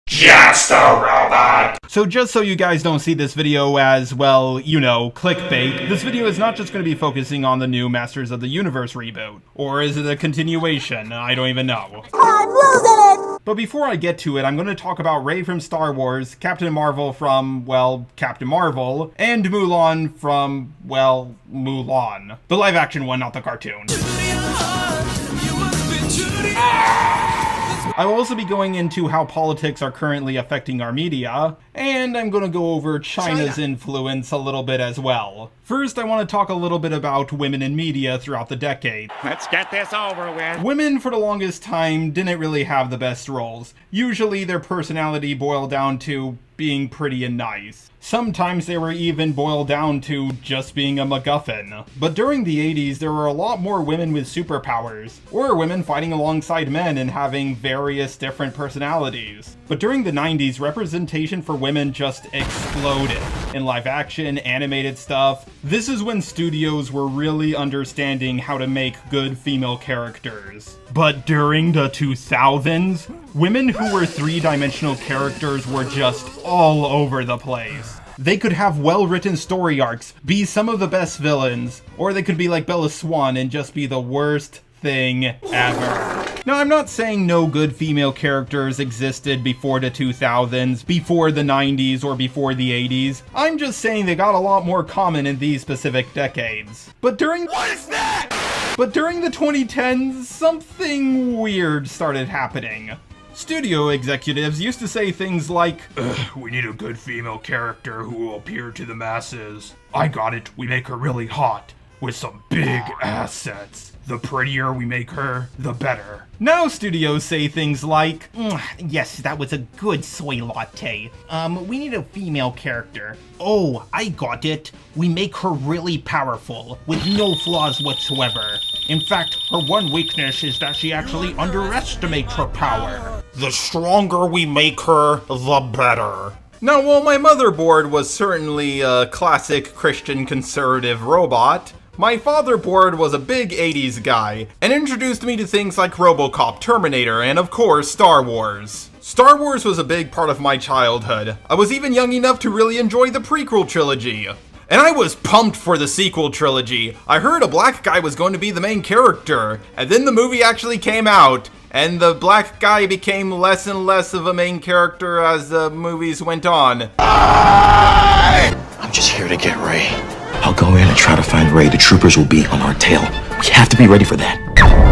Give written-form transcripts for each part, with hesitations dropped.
Just a robot! So just so you guys don't see this video as, well, you know, clickbait, this video is not just going to be focusing on the new Masters of the Universe reboot. Or is it a continuation? I don't even know. I'm losing it! But before I get to it, I'm going to talk about Rey from Star Wars, Captain Marvel from, well, Captain Marvel, and Mulan from, well, Mulan. The live action one, not the cartoon. I will also be going into how politics are currently affecting our media, and I'm going to go over China's influence a little bit as well. First, I want to talk a little bit about women in media throughout the decade. Let's get this over with. Women, for the longest time, didn't really have the best roles. Usually, their personality boiled down to being pretty and nice. Sometimes they were even boiled down to just being a MacGuffin. But during the 80s, there were a lot more women with superpowers, or women fighting alongside men and having various different personalities. But during the 90s, representation for women just exploded. In live action, animated stuff, this is when studios were really understanding how to make good female characters. But during the 2000s, women who were three-dimensional characters were just all over the place. They could have well-written story arcs, be some of the best villains, or they could be like Bella Swan and just be the worst thing ever. Now, I'm not saying no good female characters existed before the 2000s, before the 90s, or before the 80s. I'm just saying they got a lot more common in these specific decades. But during the 2010s, something weird started happening. Studio executives used to say things like, we need a good female character who will appeal to the masses. I got it, we make her really hot, with some big assets. The prettier we make her, the better. Now studios say things like, yes, that was a good soy latte. We need a female character. Oh, I got it. We make her really powerful, with no flaws whatsoever. In fact, her one weakness is that she actually underestimates her power. The stronger we make her, the better. Now, while my motherboard was certainly a classic Christian conservative robot, my fatherboard was a big 80s guy, and introduced me to things like RoboCop, Terminator, and of course, Star Wars. Star Wars was a big part of my childhood. I was even young enough to really enjoy the prequel trilogy. And I was pumped for the sequel trilogy. I heard a black guy was going to be the main character, and then the movie actually came out, and the black guy became less and less of a main character as the movies went on. I'm just here to get Rey. I'll go in and try to find Rey. The troopers will be on our tail. We have to be ready for that.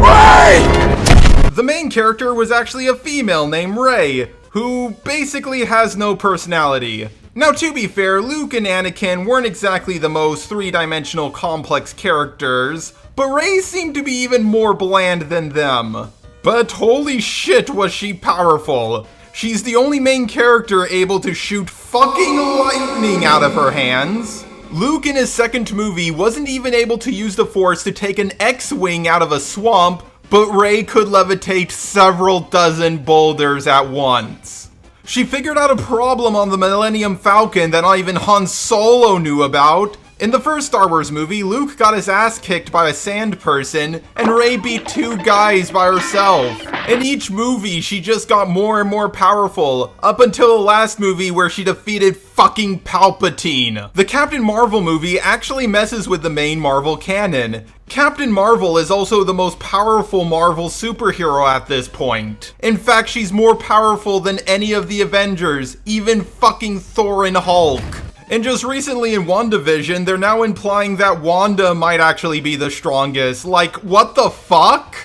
Rey! The main character was actually a female named Rey, who basically has no personality. Now, to be fair, Luke and Anakin weren't exactly the most three-dimensional complex characters, but Rey seemed to be even more bland than them. But holy shit was she powerful. She's the only main character able to shoot fucking lightning out of her hands. Luke in his second movie wasn't even able to use the Force to take an X-Wing out of a swamp, but Rey could levitate several dozen boulders at once. She figured out a problem on the Millennium Falcon that not even Han Solo knew about. In the first Star Wars movie, Luke got his ass kicked by a sand person, and Rey beat two guys by herself. In each movie, she just got more and more powerful, up until the last movie where she defeated fucking Palpatine. The Captain Marvel movie actually messes with the main Marvel canon. Captain Marvel is also the most powerful Marvel superhero at this point. In fact, she's more powerful than any of the Avengers, even fucking Thor and Hulk. And just recently in WandaVision, they're now implying that Wanda might actually be the strongest. Like, what the fuck?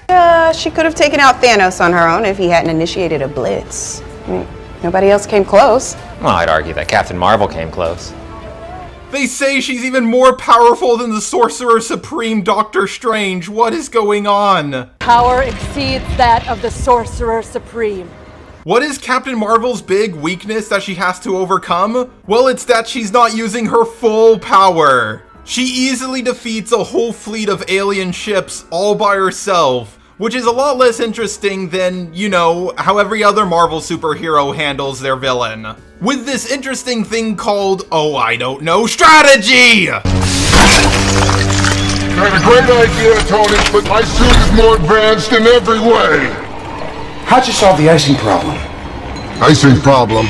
She could have taken out Thanos on her own if he hadn't initiated a blitz. I mean, nobody else came close. Well, I'd argue that Captain Marvel came close. They say she's even more powerful than the Sorcerer Supreme Doctor Strange. What is going on? Power exceeds that of the Sorcerer Supreme. What is Captain Marvel's big weakness that she has to overcome? Well, it's that she's not using her full power. She easily defeats a whole fleet of alien ships all by herself, which is a lot less interesting than, you know, how every other Marvel superhero handles their villain. With this interesting thing called, oh, I don't know, strategy! You had a great idea, Tony, but my suit is more advanced in every way. How'd you solve the icing problem? Icing problem.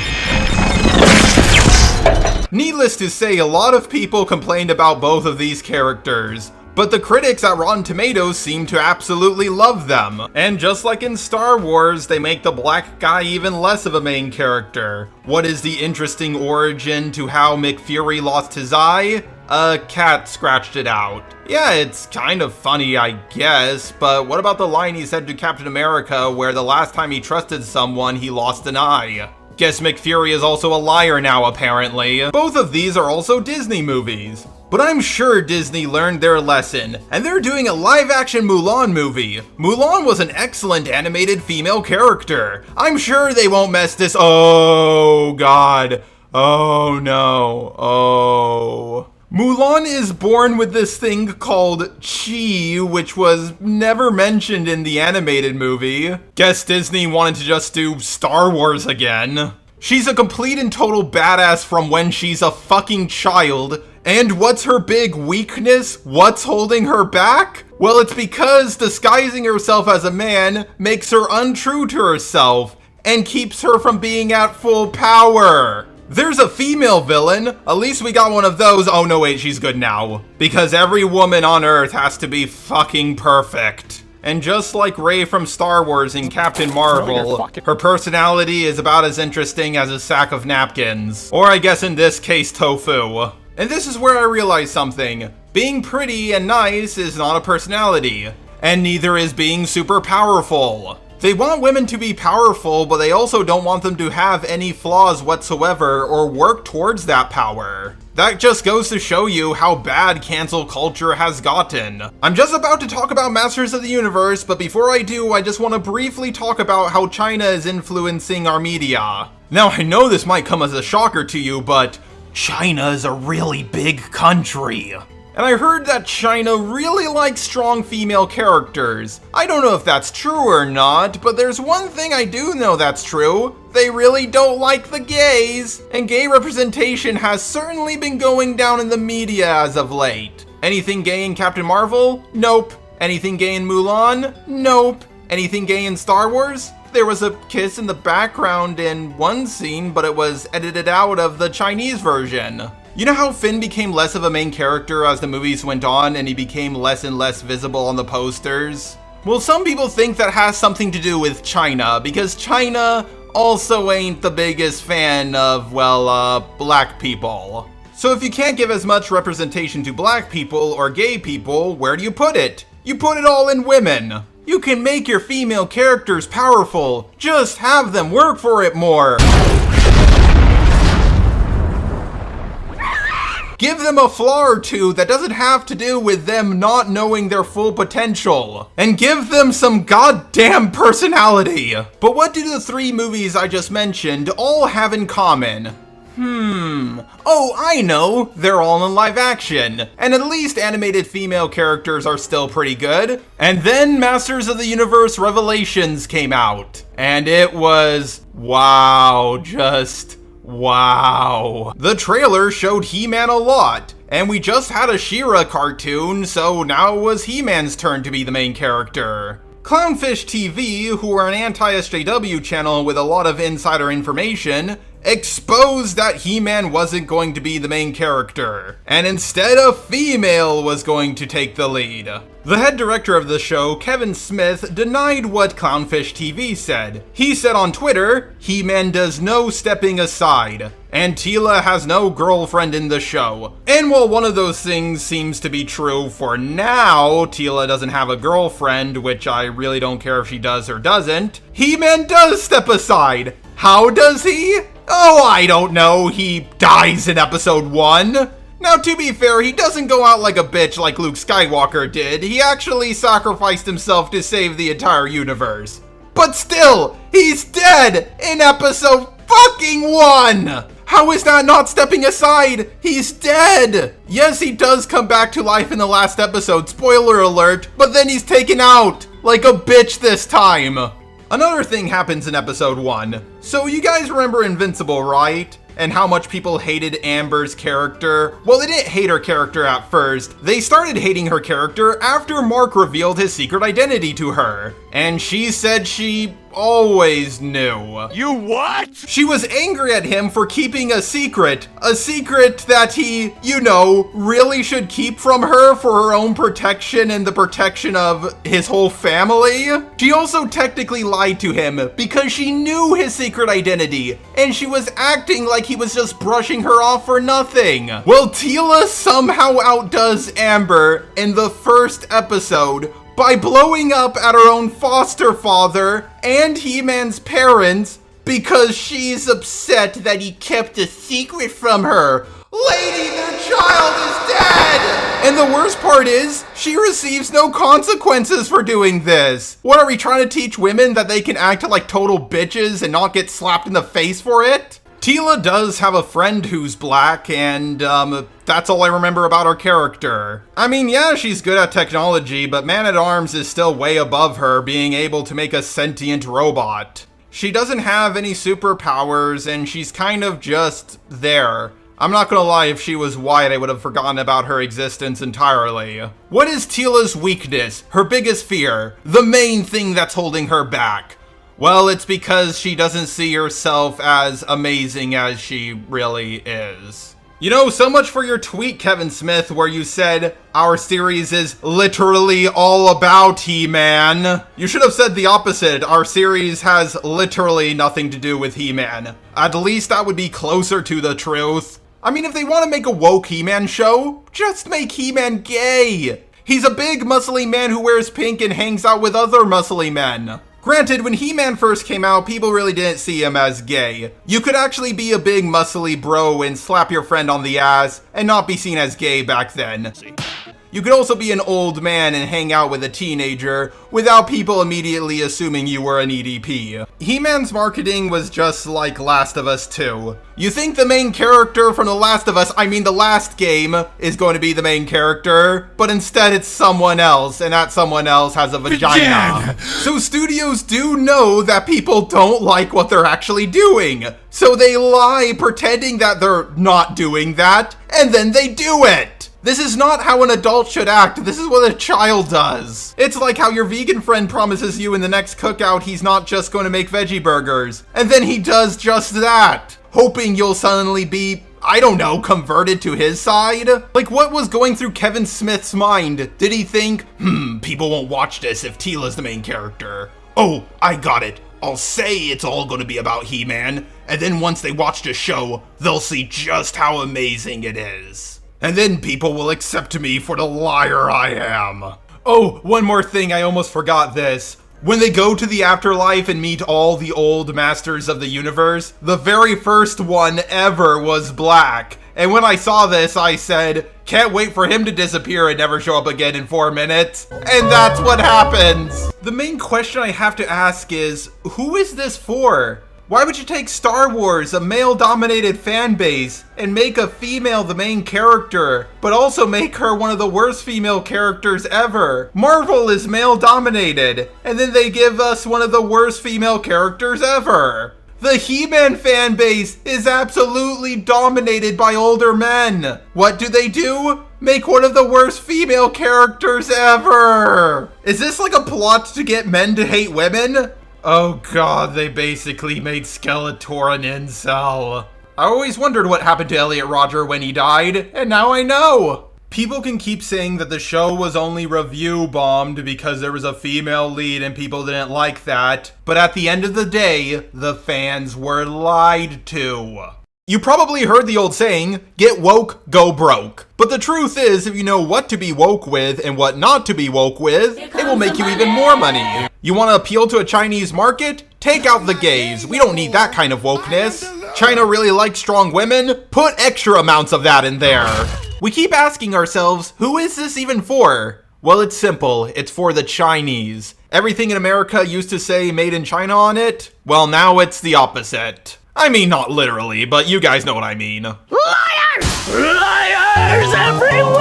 Needless to say, a lot of people complained about both of these characters, but the critics at Rotten Tomatoes seem to absolutely love them. And just like in Star Wars, they make the black guy even less of a main character. What is the interesting origin to how McFury lost his eye? A cat scratched it out. Yeah, it's kind of funny, I guess, but what about the line he said to Captain America where the last time he trusted someone, he lost an eye? Guess McFury is also a liar now, apparently. Both of these are also Disney movies. But I'm sure Disney learned their lesson, and they're doing a live-action Mulan movie. Mulan was an excellent animated female character. I'm sure they won't mess this— oh god. Oh no. Oh. Mulan is born with this thing called Chi, which was never mentioned in the animated movie. Guess Disney wanted to just do Star Wars again. She's a complete and total badass from when she's a fucking child. And what's her big weakness? What's holding her back? Well, it's because disguising herself as a man makes her untrue to herself and keeps her from being at full power. There's a female villain. At least we got one of those. Oh no, wait, she's good now. Because every woman on Earth has to be fucking perfect. And just like Rey from Star Wars and Captain Marvel, her personality is about as interesting as a sack of napkins. Or I guess in this case, tofu. And this is where I realized something. Being pretty and nice is not a personality. And neither is being super powerful. They want women to be powerful, but they also don't want them to have any flaws whatsoever or work towards that power. That just goes to show you how bad cancel culture has gotten. I'm just about to talk about Masters of the Universe, but before I do, I just want to briefly talk about how China is influencing our media. Now, I know this might come as a shocker to you, but China is a really big country. And I heard that China really likes strong female characters. I don't know if that's true or not, but there's one thing I do know that's true. They really don't like the gays. And gay representation has certainly been going down in the media as of late. Anything gay in Captain Marvel? Nope. Anything gay in Mulan? Nope. Anything gay in Star Wars? There was a kiss in the background in one scene, but it was edited out of the Chinese version. You know how Finn became less of a main character as the movies went on and he became less and less visible on the posters? Well, some people think that has something to do with China, because China also ain't the biggest fan of, well, black people. So if you can't give as much representation to black people or gay people, where do you put it? You put it all in women. You can make your female characters powerful, just have them work for it more. Give them a flaw or two that doesn't have to do with them not knowing their full potential. And give them some goddamn personality. But what do the three movies I just mentioned all have in common? Oh, I know! They're all in live action. And at least animated female characters are still pretty good. And then Masters of the Universe Revelations came out. And it was, wow, just wow. The trailer showed He-Man a lot, and we just had a She-Ra cartoon, so now it was He-Man's turn to be the main character. Clownfish TV, who are an anti-SJW channel with a lot of insider information, exposed that He-Man wasn't going to be the main character, and instead a female was going to take the lead. The head director of the show, Kevin Smith, denied what Clownfish TV said. He said on Twitter, He-Man does no stepping aside, and Teela has no girlfriend in the show. And while one of those things seems to be true for now, Teela doesn't have a girlfriend, which I really don't care if she does or doesn't, He-Man does step aside. How does he? Oh, I don't know. He dies in episode 1. Now, to be fair, he doesn't go out like a bitch like Luke Skywalker did. He actually sacrificed himself to save the entire universe. But still, he's dead in episode fucking 1! How is that not stepping aside? He's dead! Yes, he does come back to life in the last episode, spoiler alert, but then he's taken out. Like a bitch this time. Another thing happens in episode 1. So you guys remember Invincible, right? And how much people hated Amber's character? Well, they didn't hate her character at first. They started hating her character after Mark revealed his secret identity to her. And she said she always knew. You what? She was angry at him for keeping a secret that he, you know, really should keep from her for her own protection and the protection of his whole family. She also technically lied to him because she knew his secret identity, and she was acting like he was just brushing her off for nothing. Well, Teela somehow outdoes Amber in the first episode by blowing up at her own foster father and He-Man's parents because she's upset that he kept a secret from her. Lady, their child is dead! And the worst part is, she receives no consequences for doing this. What, are we trying to teach women that they can act like total bitches and not get slapped in the face for it? Teela does have a friend who's black, and that's all I remember about her character. I mean, yeah, she's good at technology, but Man-at-Arms is still way above her, being able to make a sentient robot. She doesn't have any superpowers, and she's kind of just there. I'm not gonna lie, if she was white, I would have forgotten about her existence entirely. What is Teela's weakness? Her biggest fear? The main thing that's holding her back? Well, it's because she doesn't see herself as amazing as she really is. You know, so much for your tweet, Kevin Smith, where you said, our series is literally all about He-Man. You should have said the opposite. Our series has literally nothing to do with He-Man. At least that would be closer to the truth. I mean, if they want to make a woke He-Man show, just make He-Man gay. He's a big, muscly man who wears pink and hangs out with other muscly men. Granted, when He-Man first came out, people really didn't see him as gay. You could actually be a big muscly bro and slap your friend on the ass and not be seen as gay back then. You could also be an old man and hang out with a teenager without people immediately assuming you were an EDP. He-Man's marketing was just like Last of Us 2. You think the main character from The Last of Us, I mean the last game, is going to be the main character, but instead it's someone else, and that someone else has a vagina. So studios do know that people don't like what they're actually doing. So they lie pretending that they're not doing that, and then they do it. This is not how an adult should act, this is what a child does. It's like how your vegan friend promises you in the next cookout he's not just going to make veggie burgers, and then he does just that, hoping you'll suddenly be, I don't know, converted to his side? Like, what was going through Kevin Smith's mind? Did he think, people won't watch this if Teela's the main character. Oh, I got it. I'll say it's all going to be about He-Man, and then once they watch the show, they'll see just how amazing it is. And then people will accept me for the liar I am. Oh, one more thing, I almost forgot this. When they go to the afterlife and meet all the old masters of the universe, the very first one ever was black. And when I saw this, I said, can't wait for him to disappear and never show up again in 4 minutes. And that's what happens. The main question I have to ask is, who is this for? Why would you take Star Wars, a male-dominated fan base, and make a female the main character, but also make her one of the worst female characters ever? Marvel is male-dominated, and then they give us one of the worst female characters ever. The He-Man fan base is absolutely dominated by older men. What do? Make one of the worst female characters ever. Is this like a plot to get men to hate women? Oh god, they basically made Skeletor an incel. I always wondered what happened to Elliot Rodger when he died, and now I know! People can keep saying that the show was only review bombed because there was a female lead and people didn't like that, but at the end of the day, the fans were lied to. You probably heard the old saying, get woke, go broke. But the truth is, if you know what to be woke with and what not to be woke with, it will make you even more money. You want to appeal to a Chinese market? Take out the gays. We don't need that kind of wokeness. China really likes strong women? Put extra amounts of that in there. We keep asking ourselves, who is this even for? Well, it's simple. It's for the Chinese. Everything in America used to say made in China on it. Well, now it's the opposite. I mean, not literally, but you guys know what I mean. Liars! Liars everywhere!